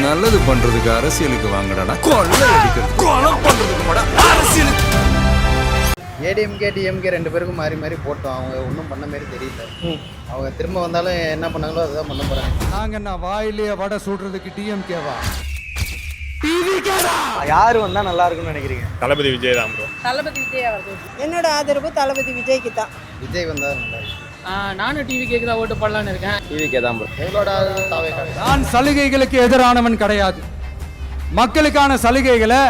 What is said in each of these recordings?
நல்லது பண்றதுக்கு அரசியலுக்கு வாங்கடா, கொள்ளை அடிக்கிறது கொலை பண்றதுக்கு மாடா அரசியலுக்கு. ஏடிஎம்கே டிஎம்கே ரெண்டு பேருக்கும் மாறி மாறி போட்டோம். அவங்க ஒன்றும் பண்ண மாதிரி தெரியல. அவங்க திரும்ப வந்தாலும் என்ன பண்ணாங்களோ அதுதான் பண்ண போறாங்க. நாங்க என்ன வாயிலேயே வடை சுடுறதுக்கு டிஎம்கேவா? யாரு வந்தா நல்லா இருக்கும்னு நினைக்கிறீங்க? தளபதி விஜய் தான் ப்ரோ. தளபதி விஜய் அவர்கள். என்னோட ஆதரவு தளபதி விஜய்க்கு தான். விஜய் வந்தா நல்லா இருக்கும். நானும் டிவிக்கு தான் ஓட்டு போடலான்னு இருக்கேன். டிவிக்கே தான் ப்ரோ. எங்களோட தாவே நான் சலுகைகளுக்கு எதிரானவன் கிடையாது. மக்களுக்கான சலுகைகளை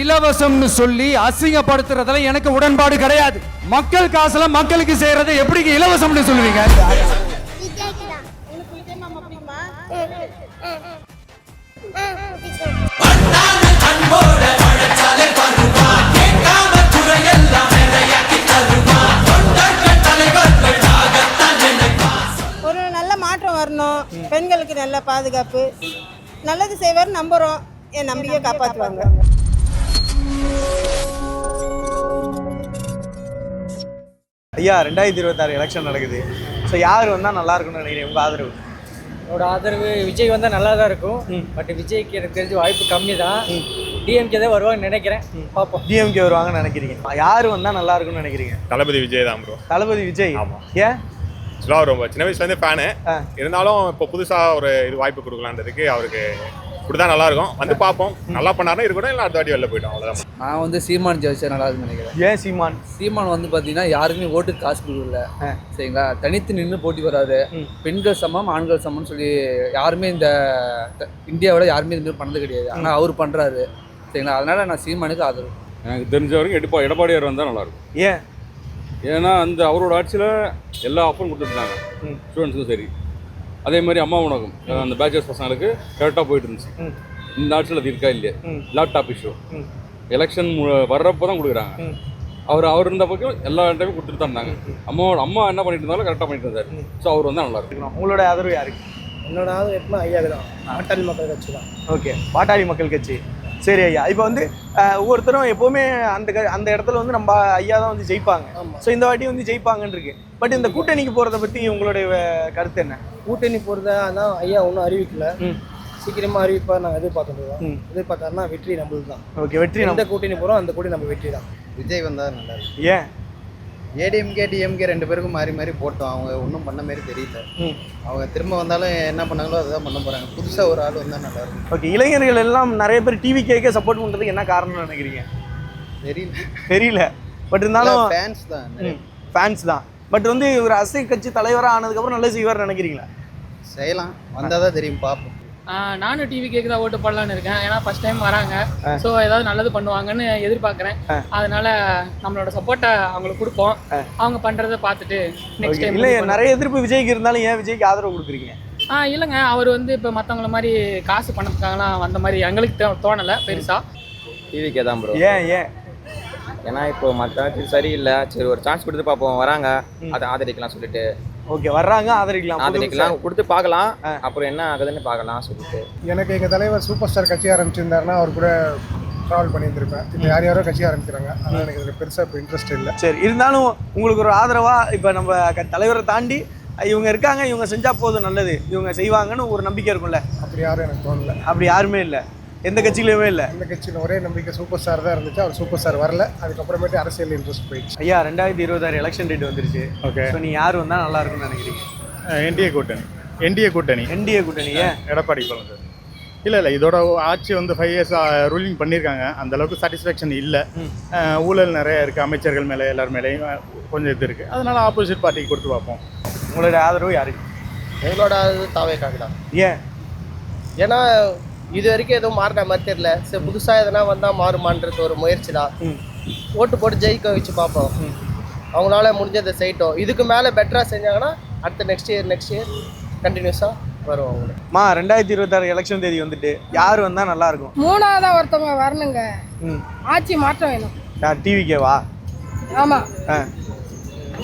இலவசம்னு சொல்லி அசிங்கப்படுத்துறதுல எனக்கு உடன்பாடு கிடையாது. மக்கள் காசுல மக்களுக்கு செய்யறதை எப்படி இலவசம்னு சொல்லுவீங்க? ஒரு நல்ல மாற்றம் வரணும், பெண்களுக்கு நல்ல பாதுகாப்பு, நல்லது செய்வார் நம்புறோம். என் நம்பிக்கை காப்பாற்றுவாங்க. ஐயா 2026 எலெக்ஷன் நடக்குது. ஸோ யார் வந்தால் நல்லா இருக்கும்னு நினைக்கிறீங்க உங்கள் ஆதரவு? என்னோட ஆதரவு விஜய் வந்தால் நல்லா தான் இருக்கும். பட் விஜய்க்கு எனக்கு தெரிஞ்ச வாய்ப்பு கம்மி தான். டிஎம்கே தான் வருவாங்கன்னு நினைக்கிறேன். பார்ப்போம். டிஎம்கே வருவாங்கன்னு நினைக்கிறீங்க. யார் வந்தால் நல்லா இருக்கும்னு நினைக்கிறீங்க? தளபதி விஜய் தான் ப்ரோ. தளபதி விஜய். ஆமாம். ஏன்? ஆக்சுவலாக ரொம்ப சின்ன வயசுலேருந்தே ஃபேனு. இருந்தாலும் இப்போ புதுசாக ஒரு இது வாய்ப்பு கொடுக்கலான்றதுக்கு அவருக்கு இப்படிதான் நல்லா இருக்கும். வந்து பார்ப்போம். நல்லா பண்ணாருன்னா இருக்கட்டும், இல்லை அடுத்த வாட்டி வெளில போய்ட்டோம், அவ்வளோதான். நான் வந்து சீமான் ஜெயிச்சா நல்லா இருக்குன்னு நினைக்கிறேன். ஏன் சீமான்? சீமான் வந்து பார்த்தீங்கன்னா யாருக்குமே ஓட்டுக்கு காசு கொடுக்கல. சரிங்களா, தனித்து நின்று போட்டி வராது. பெண்கள் சமம் ஆண்கள் சமம்னு சொல்லி யாருமே இந்த இந்தியாவோட யாருமே இந்த மாதிரி பண்ணது கிடையாது. ஆனால் அவர் பண்ணுறாரு. சரிங்களா, அதனால நான் சீமானுக்கு ஆதரவு. எனக்கு தெரிஞ்ச வரைக்கும் எடப்பாடியார் வந்தால் நல்லாயிருக்கும். ஏன்? ஏன்னா அந்த அவரோட ஆட்சியில் எல்லா ஆஃபரும் கொடுத்துருந்தாங்க ஸ்டூடெண்ட்ஸுக்கும் சரி. அதே மாதிரி அம்மா உணவகம் அந்த பேச்சர்ஸ் பசங்களுக்கு கரெக்டாக போயிட்டு இருந்துச்சு. இந்த ஆட்சியில் அது இருக்கா இல்லையா? லேப்டாப் இஷ்யூ எலெக்ஷன் வர்றப்போ தான் கொடுக்குறாங்க. அவர் இருந்த பக்கம் எல்லா டைமும் கொடுத்துட்டு தான் இருந்தாங்க. அம்மா என்ன பண்ணிட்டு இருந்தாலும் கரெக்டாக பண்ணிட்டு இருந்தார். ஸோ அவர் வந்தால் நல்லா இருக்கும். உங்களோட ஆதரவு யாருக்கு? என்னோட ஆதரவு எப்படின்னா ஐயாவுக்கு தான். பாட்டாளி மக்கள் கட்சி தான். ஓகே, பாட்டாளி மக்கள் கட்சி. சரி ஐயா, இப்போ வந்து ஒவ்வொருத்தரும் எப்போவுமே அந்த இடத்துல வந்து நம்ம ஐயா தான் வந்து ஜெயிப்பாங்க. ஸோ இந்த வாட்டி வந்து ஜெயிப்பாங்கன்னு இருக்கு. பட் இந்த கூட்டணிக்கு போகிறத பற்றி உங்களுடைய கருத்து என்ன? கூட்டணி போகிறதா ஆனால் ஐயா ஒன்றும் அறிவிக்கல. சீக்கிரமாக அறிவிப்பார் நாங்கள் எதிர்பார்த்துருக்கோம். எதிர்பார்த்தாருன்னா வெற்றி நம்மளுக்கு தான். ஓகே, வெற்றி. எந்த கூட்டணி போகிறோம் அந்த கூட்டணி நம்ம வெற்றி தான். விஜய் வந்தா நல்லா இருக்கும். ஏன்? ஏடிஎம்கே டிஎம்கே ரெண்டு பேருக்கும் மாறி மாறி போட்டோம். அவங்க ஒன்றும் பண்ண மாதிரி தெரியல. அவங்க திரும்ப வந்தாலும் என்ன பண்ணாங்களோ அதுதான் பண்ண போறாங்க. புதுசாக ஒரு ஆள் வந்தால் நல்லா இருக்கும். ஓகே, இளைஞர்கள் எல்லாம் நிறைய பேர் டிவிக்கே சப்போர்ட் பண்ணுறதுக்கு என்ன காரணம்னு நினைக்கிறீங்க? தெரியல. பட் இருந்தாலும் ஃபேன்ஸ் தான். பட் வந்து ஒரு அரசியல் கட்சி தலைவராக ஆனதுக்கப்புறம் நல்லா செய்வார் நினைக்கிறீங்களா? செய்யலாம், வந்தால் தான் தெரியும், பார்ப்போம். நானும் டிவிக்கு தான் ஓட்டு போடலான்னு இருக்கேன். ஏன்னா ஃபர்ஸ்ட் டைம் வராங்க. ஸோ ஏதாவது நல்லது பண்ணுவாங்கன்னு எதிர்பார்க்குறேன். அதனால நம்மளோட சப்போர்ட்டை அவங்களுக்கு கொடுப்போம். அவங்க பண்ணுறதை பார்த்துட்டு நெக்ஸ்ட் டைம். இல்லை, நிறைய எதிர்ப்பு விஜய்க்கு இருந்தாலும் ஏன் விஜய்க்கு ஆதரவு கொடுக்குறீங்க? இல்லைங்க, அவர் வந்து இப்போ மற்றவங்கள மாதிரி காசு பணத்துக்காகலாம் வந்த மாதிரி எங்களுக்கு தோணலை பெருசா. டிவிக்கே தான் ப்ரோ. ஏன்? ஏன்னா இப்போ மற்ற சரியில்லை. சரி, ஒரு சான்ஸ் கொடுத்து பார்ப்போம். வராங்க, அதை ஆதரிக்கலாம் சொல்லிட்டு. ஓகே, வர்றாங்க, ஆதரிக்கலாம் கொடுத்து பார்க்கலாம். அப்புறம் என்ன ஆகுதுன்னு பார்க்கலாம் சொல்லிட்டு. எனக்கு எங்கள் தலைவர் சூப்பர் ஸ்டார் கட்சி ஆரம்பிச்சிருந்தாருன்னா அவர் கூட ட்ராவல் பண்ணியிருந்திருப்பேன். இப்போ யாரோ கட்சி ஆரம்பிக்கிறாங்க, அதனால் எனக்கு இதில் பெருசாக இப்போ இன்ட்ரெஸ்ட் இல்லை. சரி, இருந்தாலும் உங்களுக்கு ஒரு ஆதரவாக இப்போ நம்ம தலைவரை தாண்டி இவங்க இருக்காங்க, இவங்க செஞ்சால் போதும் நல்லது, இவங்க செய்வாங்கன்னு ஒரு நம்பிக்கை இருக்கும்ல? அப்படி யாரும் எனக்கு தோணலை. அப்படி யாருமே இல்லை, எந்த கட்சியிலுமே இல்லை. எந்த கட்சியில் ஒரே நம்பிக்கை சூப்பர் ஸ்டார் தான் இருந்துச்சு. அவர் சூப்பர் ஸ்டார் வரல, அதுக்கப்புறமேட்டு அரசியல் இன்ட்ரெஸ்ட் போயிடுச்சு. ஐயா 2026 எலெக்ஷன் டேட் வந்துருச்சு. ஓகே, ஸோ நீ யார் வந்தால் நல்லா இருக்கும்னு நினைக்கிறீங்க? என்டிஏ கூட்டணி. என்டிஏ கூட்டணி. ஏன்? எடப்பாடி பழனிசாமி. இல்லை, இதோட ஆட்சி வந்து 5 இயர்ஸ் ரூலிங் பண்ணியிருக்காங்க. அந்த அளவுக்கு சாட்டிஸ்ஃபேக்ஷன் இல்லை. ஊழல் நிறைய இருக்குது, அமைச்சர்கள் மேலே எல்லார் மேலேயும் கொஞ்சம் இது இருக்குது. அதனால ஆப்போசிட் பார்ட்டிக்கு கொடுத்து பார்ப்போம். உங்களோட ஆதரவு யாருக்கு? எங்களோட தாவே காக்கலாம். ஏன்? ஏன்னா இது வரைக்கும் எதுவும் மாறின மாதிரி தெரியல. சரி, புதுசாக எதனா வந்தால் மாறுமான்றது ஒரு முயற்சி தான். ஓட்டு போட்டு ஜெயிக்க வச்சு பார்ப்போம். அவங்களால முடிஞ்சதை செய்யட்டும். இதுக்கு மேலே பெட்டராக செஞ்சாங்கன்னா அடுத்த நெக்ஸ்ட் இயர் கண்டினியூஸாக வரும் அவங்களுக்கு. 2026 எலெக்ஷன் தேதி வந்துட்டு யார் வந்தால் நல்லா இருக்கும்? மூணாவதாக ஒருத்தவங்க வரணுங்க. ஆட்சி மாற்றம் வேணும். டிவிக்கேவா? ஆமாம்.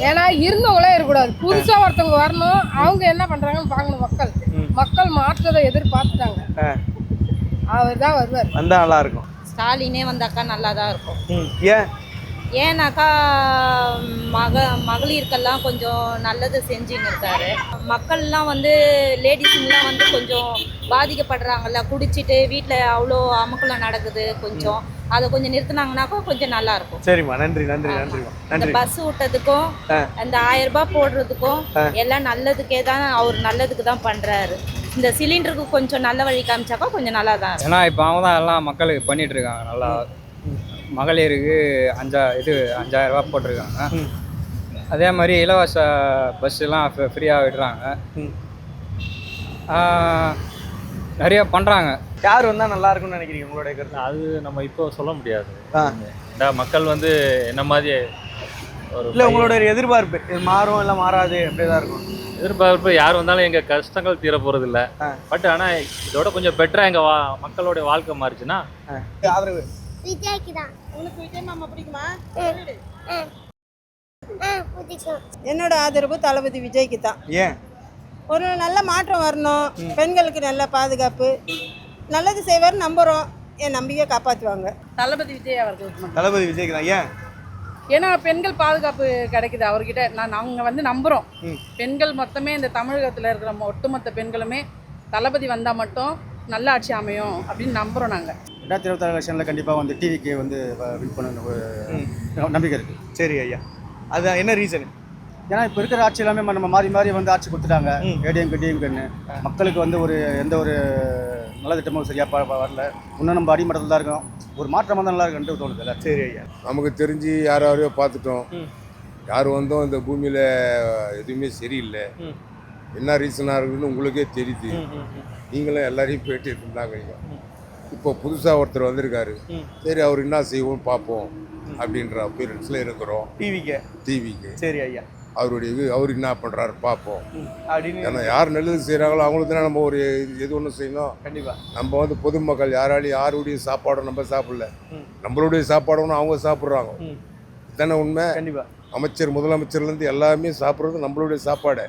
ஏன்னா இருந்தவங்களே இருக்கக்கூடாது, புதுசாக ஒருத்தவங்க வரணும். அவங்க என்ன பண்ணுறாங்கன்னு பார்க்கணும். மக்கள் மாற்றத்தை எதிர்பார்த்துட்டாங்க. அவர் தான் வருவார். வந்தால் நல்லா இருக்கும். ஸ்டாலினே வந்தாக்கா நல்லா தான் இருக்கும். ஏன்? ஏன்னாக்கா மகளிருக்கெல்லாம் கொஞ்சம் நல்லது செஞ்சுன்னு இருக்காரு. மக்கள்லாம் வந்து லேடிஸுங்கெலாம் வந்து கொஞ்சம் பாதிக்கப்படுறாங்கல்ல, குடிச்சிட்டு வீட்டில் அவ்வளோ அமக்கலம் நடக்குது. கொஞ்சம் அதை கொஞ்சம் நிறுத்தினாங்கனாக்கா கொஞ்சம் நல்லா இருக்கும். சரிம்மா, நன்றி நன்றி நன்றிம்மா. இந்த நன்றி. பஸ் விட்டதுக்கும் அந்த 1000 ரூபாய் போடுறதுக்கும் எல்லாம் நல்லதுக்கே தான், அவர் நல்லதுக்கு தான் பண்ணுறாரு. இந்த சிலிண்டருக்கு கொஞ்சம் நல்ல வழி காமிச்சாக்கா கொஞ்சம் நல்லா தான் இருக்கும். ஏன்னா இப்போ அவங்க தான் எல்லாம் மக்களுக்கு பண்ணிட்டு இருக்காங்க. நல்லா மகளிருக்கு 5000 ரூபாய் போட்டிருக்காங்க. அதே மாதிரி இலவச பஸ்ஸெல்லாம் ஃப்ரீயாக விடுறாங்க. நிறைய பண்ணுறாங்க. யார் வந்தால் நல்லா இருக்கும்னு நினைக்கிறீங்க உங்களுடைய கருத்து? அது நம்ம இப்போ சொல்ல முடியாது. மக்கள் வந்து என்ன மாதிரி ஒரு இல்லை, உங்களுடைய எதிர்பார்ப்பு இது மாறும் இல்லை மாறாது அப்படியே தான் இருக்கும்? எதிர்பார்ப்பு யார் வந்தாலும் எங்கள் கஷ்டங்கள் தீர போகிறது இல்லை. பட் ஆனால் இதோட கொஞ்சம் பெட்டராக எங்கள் மக்களோட வாழ்க்கை மாறிச்சுன்னா ஆதரவு விஜய்க்கு தான். உனக்கு விஜய் மாமா பிடிக்குமா? என்னோட ஆதரவு தளபதி விஜய்க்கு தான். ஏன்? ஒரு நல்ல மாற்றம் வரணும், பெண்களுக்கு நல்ல பாதுகாப்பு, நல்லது செய்வார் நம்புகிறோம். என் நம்பிக்கை காப்பாற்றுவாங்க. தளபதி விஜய் அவர்களுக்கு. தளபதி விஜய்க்கு தான். ஏன்? ஏன்னா பெண்கள் பாதுகாப்பு கிடைக்குது அவர்கிட்ட. நாங்கள் வந்து நம்புகிறோம். பெண்கள் மொத்தமே இந்த தமிழகத்தில் இருக்கிற ஒட்டுமொத்த பெண்களுமே தளபதி வந்தால் மட்டும் நல்ல ஆட்சி அமையும் அப்படின்னு நம்புகிறோம். நாங்கள் 2026 எலெக்ஷனில் கண்டிப்பாக வந்து டிவிக்கு வந்து வின் பண்ண ஒரு நம்பிக்கை இருக்குது. சரி ஐயா, அது என்ன ரீசன்? ஏன்னா இப்போ இருக்கிற ஆட்சி எல்லாமே நம்ம மாறி மாறி வந்து ஆட்சி கொடுத்துட்டாங்க. டிஎம்கேன்னு மக்களுக்கு வந்து எந்த ஒரு நல்ல திட்டமும் சரியாக வரல. இன்னும் நம்ம அடிமட்டத்தில் தான் இருக்கோம். ஒரு மாற்றம் வந்தால் நல்லா இருக்குன்னு தோணுதுல்ல. சரி ஐயா, நமக்கு தெரிஞ்சு யாரையோ பார்த்துட்டோம். யார் வந்தோம் இந்த பூமியில் எதுவுமே சரியில்லை. என்ன ரீசனாக இருக்குதுன்னு உங்களுக்கே தெரியுது. நீங்களும் எல்லாரையும் போயிட்டு இருந்தாங்க. இப்போ புதுசாக ஒருத்தர் வந்திருக்காரு. சரி, அவர் என்ன செய்வோம் பார்ப்போம் அப்படின்ற அப்பீரன்ஸில் இருக்கிறோம். டிவிக்கு. சரி ஐயா, அவருடைய அவர் என்ன பண்ணுறாரு பார்ப்போம் அப்படின்னு. ஏன்னா யார் நல்லது செய்கிறாங்களோ அவங்களுக்கு தானே நம்ம ஒரு எது ஒன்று செய்யணும். கண்டிப்பாக நம்ம வந்து பொதுமக்கள் யாருடைய சாப்பாடும் நம்ம சாப்பிடல, நம்மளுடைய சாப்பாடும் அவங்க சாப்பிட்றாங்க. தானே உண்மை. கண்டிப்பாக அமைச்சர் முதலமைச்சர்லேருந்து எல்லாமே சாப்பிட்றது நம்மளுடைய சாப்பாடு.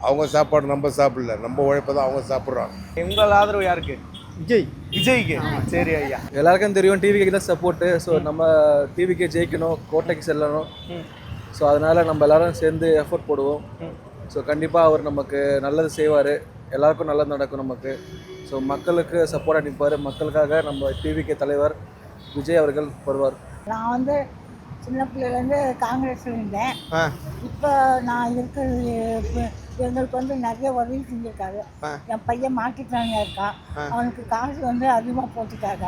அவங்க சாப்பாடு நம்ம சாப்பிடல, நம்ம உழைப்பை தான் அவங்க சாப்பிட்றாங்க. உங்கள் ஆதரவு யாருக்கு? விஜய்க்கு. சரி ஐயா, எல்லாருக்கும் தெரியும் டிவிக்கு தான் சப்போர்ட்டு. ஸோ நம்ம டிவிக்கு ஜெயிக்கணும், கோட்டைக்கு செல்லணும். ஸோ அதனால் நம்ம எல்லோரும் சேர்ந்து எஃபோர்ட் போடுவோம். ஸோ கண்டிப்பாக அவர் நமக்கு நல்லது செய்வார், எல்லாருக்கும் நல்லது நடக்கும் நமக்கு. ஸோ மக்களுக்கு சப்போர்ட்டாக நிற்பார். மக்களுக்காக நம்ம டிவிக்கு தலைவர் விஜய் அவர்கள் வருவார். நான் வந்து சின்ன பிள்ளைலேருந்து காங்கிரஸ் இருந்தேன். இப்போ நான் இருக்கிறது எங்களுக்கு வந்து நிறைய உதவி செஞ்சுருக்காரு. என் பையன் மாட்டுத்தாங்க இருக்கான், அவனுக்கு காசு வந்து அதிகமாக போட்டுட்டாங்க.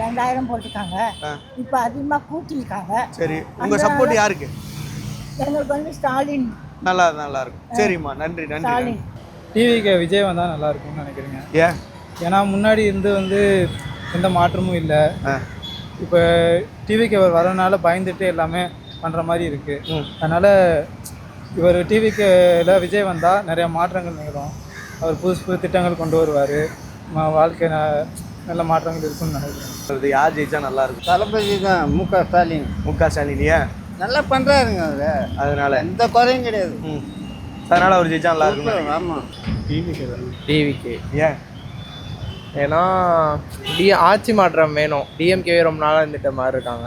2000 போட்டுருக்காங்க. இப்போ அதிகமாக கூட்டியிருக்காங்க. சரி, உங்கள் சப்போர்ட் யாருக்கு? எங்களுக்கு வந்து ஸ்டாலின். நல்லா இருக்கும். சரிம்மா, நன்றி நன்றி. ஸ்டாலின். டிவிக்கு விஜய் வந்தால் நல்லா இருக்கும்னு நினைக்கிறீங்க? ஏன்? ஏன்னா முன்னாடி இருந்து வந்து எந்த மாற்றமும் இல்லை. இப்போ டிவிக்கு அவர் வரனால பயந்துட்டு எல்லாமே பண்ணுற மாதிரி இருக்குது. அதனால் இவர் டிவிக்கு விஜய் வந்தால் நிறையா மாற்றங்கள் நிகழும். அவர் புது திட்டங்கள் கொண்டு வருவார். வாழ்க்கை நல்ல மாற்றங்கள் இருக்குன்னு நினைக்கிறேன். யார் ஜெயிச்சா நல்லா இருக்கும்? தளபதி தான். முக ஸ்டாலின். ஏன்? நல்லா பண்ணுறாருங்க அவர். அதனால எந்த குறையும் கிடையாது. அதனால் அவர் ஜெயிச்சா நல்லா இருக்கும். ஆமாம், டிவிக்கு. ஏன்? ஏன்னா ஆட்சி மாற்றம் வேணும். டிஎம்கே ரொம்ப நாளாக இருந்துட்ட மாதிரி இருக்காங்க.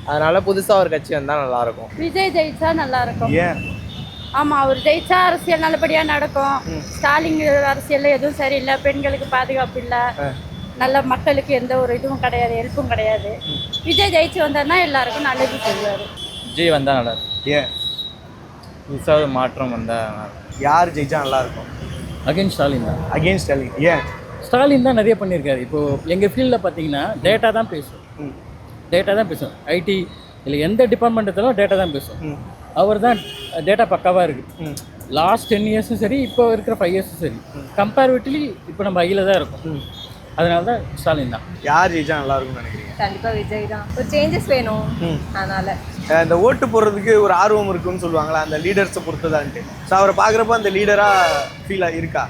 அதனால புதுசாக ஒரு கட்சி வந்தால் நல்லாயிருக்கும். விஜய் ஜெயிச்சா நல்லா இருக்கும். ஏன்? ஆமாம், அவர் ஜெயிச்சா அரசியல் நல்லபடியாக நடக்கும். ஸ்டாலின் அரசியலில் எதுவும் சரியில்லை, பெண்களுக்கு பாதுகாப்பு இல்லை, நல்ல மக்களுக்கு எந்த ஒரு இதுவும் கிடையாது, ஹெல்ப்பும் கிடையாது. விஜய் ஜெயிச்சு வந்தார்னா எல்லாருக்கும் நல்லது செய்வார். விஜய் வந்தால் நல்லா இருக்கும். ஏன்? புதுசாக மாற்றம் வந்தால் யார் ஜெயிச்சா நல்லா இருக்கும்? அகைன் ஸ்டாலின் தான். அகெயின் ஸ்டாலின். ஏன்? ஸ்டாலின் தான் நிறைய பண்ணியிருக்காரு. இப்போது எங்கள் ஃபீல்டில் பார்த்தீங்கன்னா டேட்டா தான் பேசும். ஐடி இல்லை எந்த டிபார்ட்மெண்ட் எடுத்தாலும் டேட்டா தான் பேசும். அவர் தான் டேட்டா பக்காவாக இருக்குது. லாஸ்ட் 10 இயர்ஸும் சரி, இப்போ இருக்கிற 5 இயர்ஸும் சரி, கம்பேரிட்டிவ்லி இப்போ நம்ம ஐயில் தான் இருக்கும். அதனால தான் ஸ்டாலின் தான். யார் ஜெயிச்சா நல்லா இருக்கும்னு நினைக்கிறீங்க? கண்டிப்பாக விஜய் தான். ஒரு சேஞ்சஸ் வேணும். அதனால் இந்த ஓட்டு போடுறதுக்கு ஒரு ஆர்வம் இருக்குன்னு சொல்லுவாங்களா, அந்த லீடர்ஸை பொறுத்ததான்ட்டு. ஸோ அவரை பார்க்குறப்ப அந்த லீடராக ஃபீலாக இருக்கா?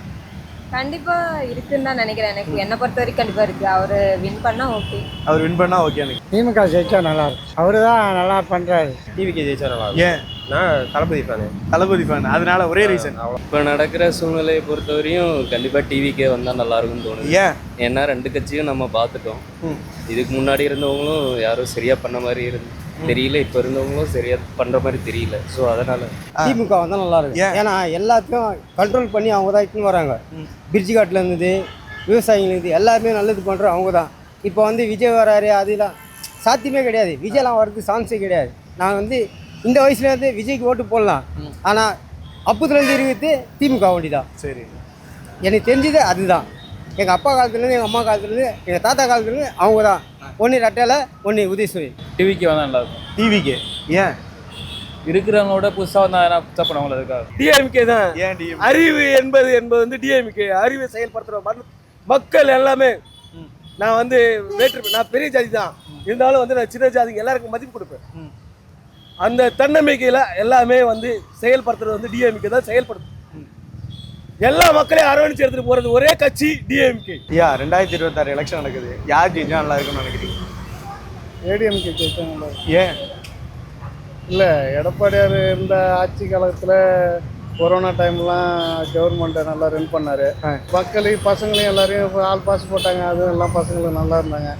கண்டிப்பாக இருக்குன்னு தான் நினைக்கிறேன். எனக்கு என்னை பொறுத்த வரைக்கும் கண்டிப்பாக இருக்குது. அவர் வின் பண்ணால் ஓகே. அவர் வின் பண்ணால் ஓகே. எனக்கு திமுக ஜெயிச்சா நல்லா இருக்கும். அவர் தான் நல்லா பண்ணுறாரு. டிவிக்கு ஜெயிச்சா நல்லா இருக்கும். ஏன்? நான் தளபதி ஃபேன். அதனால ஒரே ரீசன். இப்போ நடக்கிற சூழ்நிலையை பொறுத்தவரையும் கண்டிப்பாக டிவிக்கே வந்தால் நல்லா இருக்கும்னு தோணுது. ஏன்? ஏன்னா 2 கட்சியும் நம்ம பார்த்துட்டோம். இதுக்கு முன்னாடி இருந்தவங்களும் யாரும் சரியாக பண்ண மாதிரி தெரியல. இப்போ இருந்தவங்களும் சரியா பண்ணுற மாதிரி தெரியல. ஸோ அதனால திமுக வந்தால் நல்லா இருக்கும். ஏன்னா எல்லாத்தையும் கண்ட்ரோல் பண்ணி அவங்க தான் இட்டுன்னு வராங்க. பிரிட்ஜ் காட்டில் இருந்தது, விவசாயிகளுக்கு எல்லாருமே நல்லது பண்ணுறோம் அவங்க தான். இப்போ வந்து விஜய் வராரு, அதெல்லாம் சாத்தியமே கிடையாது. விஜய்லாம் வர்றதுக்கு சான்ஸே கிடையாது. நான் வந்து இந்த வயசுல வந்து விஜய்க்கு ஓட்டு போடலாம், ஆனால் அப்போதுலேருந்து இருக்கிறது திமுக வண்டி தான். சரி, எனக்கு தெரிஞ்சது அதுதான். எங்கள் அப்பா காலத்துலேருந்து, எங்கள் அம்மா காலத்துலேருந்து, எங்கள் தாத்தா காலத்துலேருந்து அவங்க தான். ஒன்று ரெட்டலை, ஒன்று உதயசூரி. டிவிக்கு வந்தால் நல்லா இருக்கும். டிவிக்கு ஏன் இருக்கிறவங்களோட புதுசாக வந்தால் புதுசாக பண்ணவங்கள இருக்காது. டிஎம்கே தான். ஏன் டிஎம் அறிவு என்பது வந்து டிஎம்கே. அறிவை செயல்படுத்துகிற மக்கள் எல்லாமே. நான் வந்து நான் பெரிய ஜாதி தான், இருந்தாலும் வந்து நான் சின்ன ஜாதிக்கு எல்லாருக்கும் மதிப்பு கொடுப்பேன். அந்த தன்னம்பிக்கையில் எல்லாமே வந்து செயல்படுத்துறது வந்து டிஎம்கே தான் செயல்படுத்தும். எல்லா மக்களையும் அரவணைச்சு எடுத்துட்டு போறது ஒரே கட்சி டிஎம்கே. 2026 எலெக்ஷன் நடக்குது. யார் ஜெயிச்சா நல்லா இருக்கும்னு நினைக்கிறீங்க? ஏடிஎம்கே ஜெயிச்சா நல்லா இருக்கும். ஏன்? இல்லை, எடப்பாடியார் இருந்த ஆட்சி காலத்தில் கொரோனா டைம்லாம் கவர்மெண்ட்டை நல்லா ரன் பண்ணார். மக்களையும் பசங்களையும் எல்லாரையும் ஆள் பாஸ் போட்டாங்க. அதுவும் எல்லாம் பசங்களும் நல்லா இருந்தாங்க.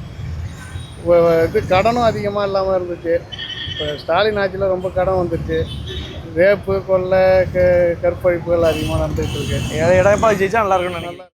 இது கடனும் அதிகமாக இல்லாமல் இருந்துச்சு. இப்போ ஸ்டாலின் ஆட்சியில் ரொம்ப கடன் வந்துடுச்சு. ரேப்பு, கொள்ளை, கற்பழிப்புகள் அதிகமாக நடந்துகிட்டு இருக்கு. எடப்பாடி ஜெயிச்சா நல்லா இருக்கும்னு நினைக்கிறேன்.